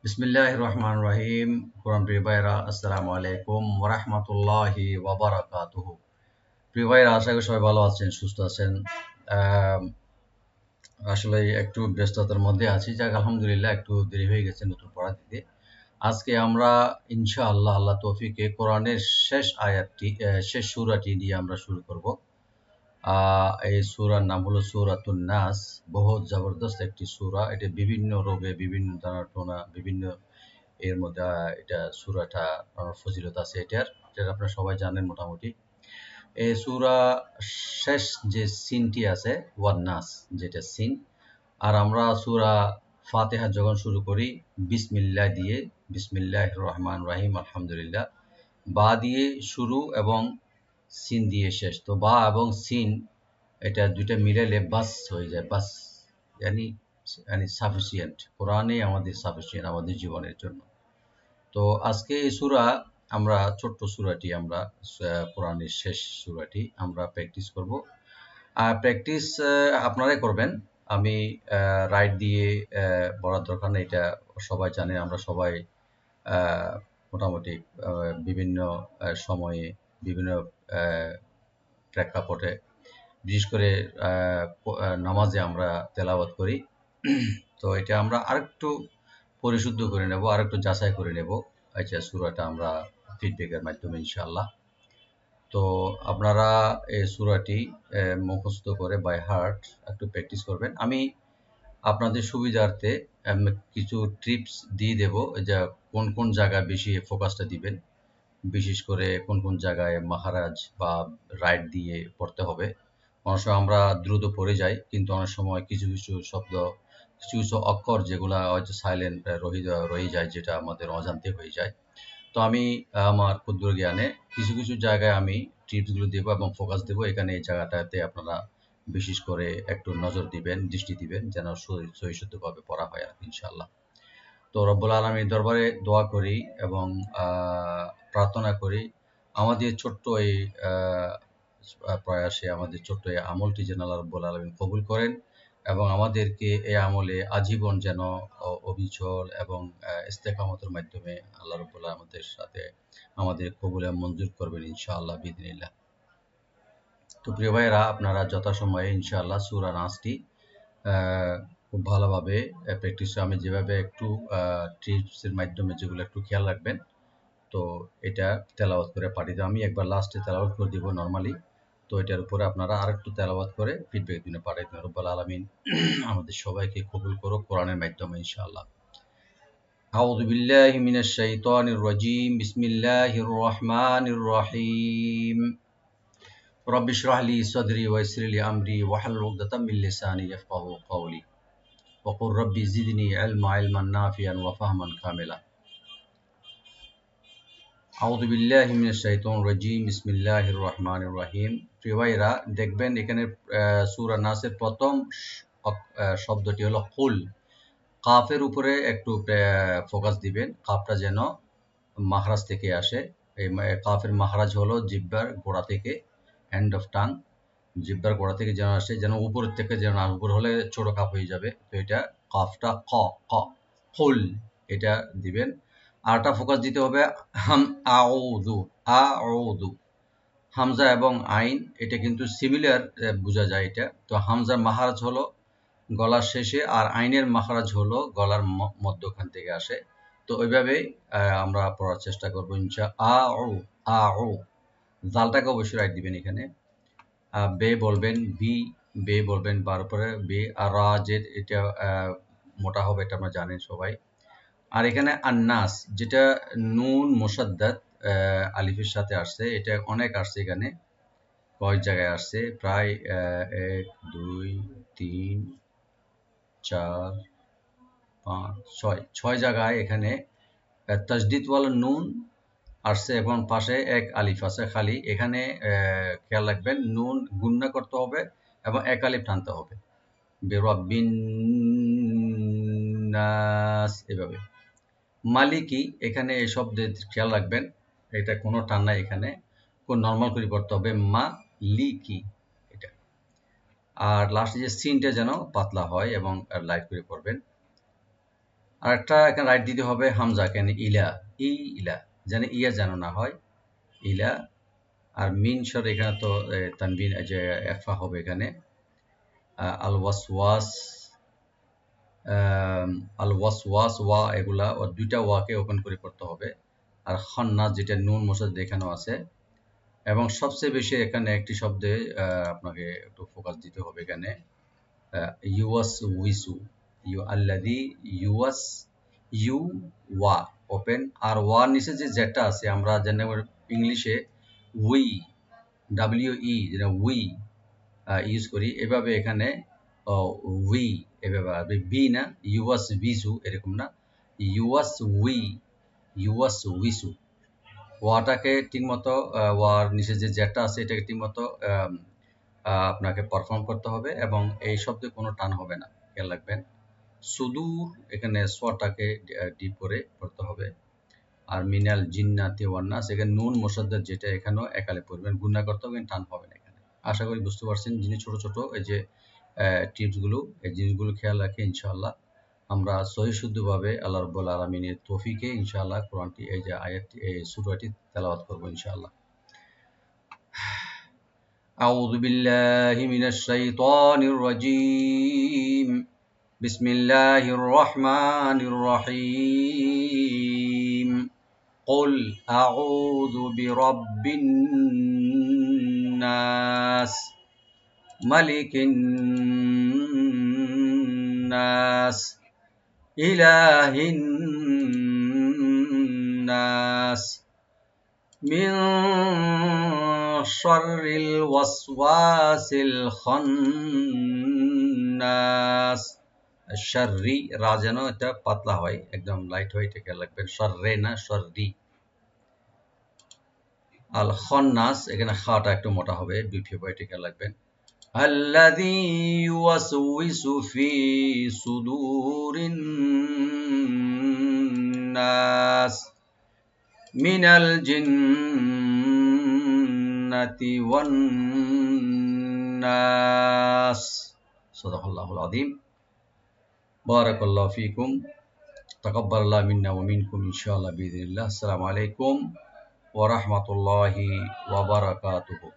বিসমিল্লাহির রহমানির রহিম। কোরআন প্রিয় ভাইরা, আসসালামু আলাইকুম ওয়া রাহমাতুল্লাহি ওয়া বারাকাতুহু। প্রিয় ভাইরা, আশা করি সবাই ভালো আছেন, সুস্থ আছেন। আম, আসলে একটু ব্যস্ততার মধ্যে আছি, যাক আলহামদুলিল্লাহ একটু দেরি হয়ে গেছে নতুন পড়া দিতে। আজকে আমরা ইনশাআল্লাহ আল্লাহ তৌফিকে কোরআনের শেষ আয়াতটি শেষ সূরাটি দিয়ে আমরা শুরু করব। এই সূরার নাম হলো সূরাতুন নাস। বহুত জবরদস্ত একটি সূরা। এটা বিভিন্ন রোগে, বিভিন্ন দানা-টোনা, বিভিন্ন এর মধ্যে এটা সূরাটা ফজিলত আছে এটার, যেটা আপনারা সবাই জানেন মোটামুটি। এই সূরা শেষ যে সিনটি আছে ওয়ান নাস, যেটা সিন। আর আমরা সূরা ফাতিহা যখন শুরু করি বিসমিল্লাহ দিয়ে, বিসমিল্লাহির রহমানির রহিম, আলহামদুলিল্লাহ, বা দিয়ে শুরু এবং সিন দিয়ে শেষ। তো বা এবং সিন এটা দুইটা মিলাইলে বাস হয়ে যায়, বাস yani yani সাফিসিয়েন্ট। কোরআনই আমাদের সাফিসিয়েন্ট আমাদের জীবনের জন্য। তো আজকে এই সূরা, আমরা ছোট্ট সূরাটি, আমরা কোরআনের শেষ সূরাটি আমরা প্র্যাকটিস করব। প্র্যাকটিস আপনারাই করবেন। আমি রাইট দিয়ে বলার দরকার নেই, এটা সবাই জানে। আমরা সবাই মোটামুটি বিভিন্ন সময়ে, বিভিন্ন প্রেক্ষাপটে, বিশেষ করে নামাজে আমরা তেলাওয়াত করি। তো এটা আমরা আরেকটু পরিশুদ্ধ করে নেব, আরেকটু যাচাই করে নেব। আচ্ছা, সূরাটা আমরা ফিডব্যাকের মাধ্যমে ইনশাআল্লাহ। তো আপনারা এই সূরাটি মুখস্থ করে বাই হার্ট একটু প্র্যাকটিস করবেন। আমি আপনাদের সুবিধার্থে কিছু টিপস দিয়ে দেব, যে কোন কোন জায়গায় বেশি ফোকাসটা দিবেন, বিশেষ করে কোন কোন জায়গায় মাহারাজ বা রাইট দিয়ে পড়তে হবে। অনেক সময় আমরা দ্রুত পড়ে যাই, কিন্তু অনেক সময় কিছু কিছু শব্দ, কিছু কিছু অক্ষর যেগুলা হয়তো সাইলেন্ট রয়ে যায়, যেটা আমাদের অজান্তে হয়ে যায়। তো আমি আমার ক্ষুদ্র জ্ঞানে কিছু কিছু জায়গায় আমি টিপসগুলো দেবো এবং ফোকাস দেবো। এখানে এই জায়গাটাতে আপনারা বিশেষ করে একটু নজর দিবেন, দৃষ্টি দিবেন, যেন সহিষ্ণুভাবে পড়া হয় আর কি, ইনশাআল্লাহ। তো রব্বুল আলামিনের দরবারে দোয়া করি এবং প্রার্থনা করি আমাদের ছোট্ট এই প্রয়াসে, আমাদের ছোট্ট এই আমলটি যেন আল্লাহ রব্বুল আলামিন কবুল করেন, এবং আমাদেরকে এই আমলে আজীবন যেন অবিচল এবং ইস্তেকামতের মাধ্যমে আল্লাহ রব্বুল আলামিন আমাদের সাথে আমাদের কবুলে মঞ্জুর করবেন ইনশাআল্লাহ বিইذনিল্লাহ। তো প্রিয় ভাইয়েরা, আপনারা যথাসময়ে ইনশাআল্লাহ সূরা নাসটি খুব ভালোভাবে প্র্যাকটিস, আমি যেভাবে একটু টিপসের মাধ্যমে যেগুলো একটু খেয়াল রাখবেন, তো এটা তেলাওয়াত করে পাঠিয়ে দেবো। আমি একবার লাস্টে তেলাওয়াত করে দিব নর্মালি। তো এটার উপরে আপনারা আরেকটু তেলাওয়াত করে ফিডব্যাক দিনে পাঠিয়ে দেবেন। রব্বুল আলামিন আমাদের সবাইকে কবুল করুক কোরআনের মাধ্যমে ইনশাআল্লাহ। আউযু বিল্লাহি মিনাশ শাইতানির রাজীম। বিসমিল্লাহির রহমানির রহিম। রব্বি ইশরাহ লি সাদরি ওয়া ইয়াসসির লি আমরি ওয়াহলুল উকদাতাম মিন লিসানি ইয়াফকাহু কওলি ওয়াকুর রব্বি জিদনি ইলমান নাফিআন ওয়া ফাহমান কামিলা। আউযু বিল্লাহি মিনাশ শাইতানির রাজীম। বিসমিল্লাহির রহমানির রহিম। প্রিয় ভাইরা, দেখবেন এখানে সূরা নাসের প্রথম শব্দটি হলো কুল। কাফের উপরে একটু ফোকাস দিবেন, কাফটা যেন মাখরাজ থেকে আসে। এই কাফের মাখরাজ হলো জিহ্বার গোড়া থেকে, এন্ড অফ টাং, জিহ্বার গোড়া থেকে যেন আসে, যেন উপর থেকে যেন না, উপর হলে ছোট কাপ হয়ে যাবে। তো এটা কাফটা ক, ক, কুল, এটা দিবেন। আরটা ফোকাস দিতে হবে হাম, আউযু, আউযু। হামজা এবং আইন এটা কিন্তু সিমিলার, বোঝা যায় এটা। তো হামজার মাখরাজ হলো গলার শেষে, আর আইনের মাখরাজ হলো গলার মধ্যখান থেকে আসে। তো ওইভাবেই আমরা পড়ার চেষ্টা করবো ইনশা। আউ, আউ। জালটাকে অবশ্যই রাইট দিবেন এখানে। বে বলবেন, বি, বে বলবেন বার উপরে বে। আর রাজের এটা মোটা হবে, এটা আমরা জানেন সবাই। আর এখানে আন্নাস, যেটা নুন মুসাদ্দাদ আলিফের সাথে আসছে, এটা অনেক আসছে এখানে, কয়েক জায়গায় আসছে, প্রায় 1 2 3 4 5 6 জায়গায় এখানে তাসদিদওয়ালা নুন আসছে, এবং পাশে এক আলিফ আছে খালি। এখানে খেয়াল রাখবেন, নুন গুন্না করতে হবে এবং এক আলিফ টানতে হবে, বিরাব্বিন নাস, এভাবে। মালিকি, এখানে এই শব্দের খেয়াল রাখবেন, এটা কোনো টান নাই, এখানে কোন নর্মাল করে পড়তে হবে, মা লিকি এটা। আর লাস্টে যে সিনটা যেন পাতলা হয় এবং লাইট করে পড়বেন। আর একটা এখানে রাইট দিতে হবে হামজা, কেন ইলা, ইলা, যেন ইয়া যেন না হয়, ইলা। আর মিন স্বর এখানে তো তানবিন যে এফা হবে এখানে। আল ওয়াসওয়াস, আল ওয়াসওয়াস, ওয়া, এগুলা দুইটা ওয়াকে ওপেন করে পড়তে হবে। আর খান্নাস যেটা নুন মোসাদ দেখানো আছে। এবং সবচেয়ে বেশি এখানে একটি শব্দে আপনাকে একটু ফোকাস দিতে হবে এখানে, ইউয়াস উইসু, ইউ আল্লাদি ইউয়াস, ইউ ওয়া ওপেন। আর ওয়ার নিচে যে জেডটা আছে আমরা যেন ইংলিশে উই, ডাব্লিউ-ই, যেটা উই ইউজ করি, এভাবে এখানে উই, এভাবে বি না, ইউয়াস বিসু এরকম না, ইউয়াস উই, ইউয়াস উইসু। ওয়াটাকে ঠিকমতো, ওয়ার নিচে যে জেডটা আছে এটাকে ঠিকমতো আপনাকে পারফর্ম করতে হবে এবং এই শব্দে কোনো টান হবে না, খেয়াল রাখবেন। সুদূর এখানে সোয়াটাকে ডিপ করে পড়তে হবে। আর মিনাল জিন্নাতি ওয়ান নাস, এখানে নুন মোসাদ্দাদ যেটা এখানেও একালে পড়বেন, গুণা করতে হবে, টান হবে না এখানে। আশা করি বুঝতে পারছেন। যিনি ছোট ছোট এই যে টিপসগুলো, এই জিনিসগুলো খেয়াল রাখে ইনশাআল্লাহ আমরা সহি শুদ্ধভাবে আল্লাহ রাব্বুল আলামিনের তৌফিকে ইনশাআল্লাহ কোরআনটি, এই যে আয়াতটি, এই সূরাটি তেলাওয়াত করব ইনশাআল্লাহ। আউযু বিল্লাহি মিনাশ শাইতানির রাজীম। বিসমিল্লাহির রহমানির রহিম। قل أعوذ برب الناس ملك الناس إله الناس من شر الوسواس الخناس। শাররি, রা যেন এটা পাতলা হয়, একদম লাইট হয়, এটা খেয়াল রাখবেন, শাররে না, শাররি। আল খন্নাস, এখানে খাটা একটু মোটা হবে, বিপি হয়, এটা খেয়াল রাখবেন। আল্লাযী ইউওয়াসউইসু ফি সুদুরিন নাস মিনাল জিন্নাতি ওয়ান নাস। সাদাকাল্লাহুল আযীম। বারাকাল্লাহু ফীকুম। তাকাব্বালাল্লাহু মিন্না ওয়া মিনকুম ইনশাআল্লাহ বিইذنিল্লাহ। আসসালামু আলাইকুম ওয়া রাহমাতুল্লাহি ওয়া বারাকাতুহু।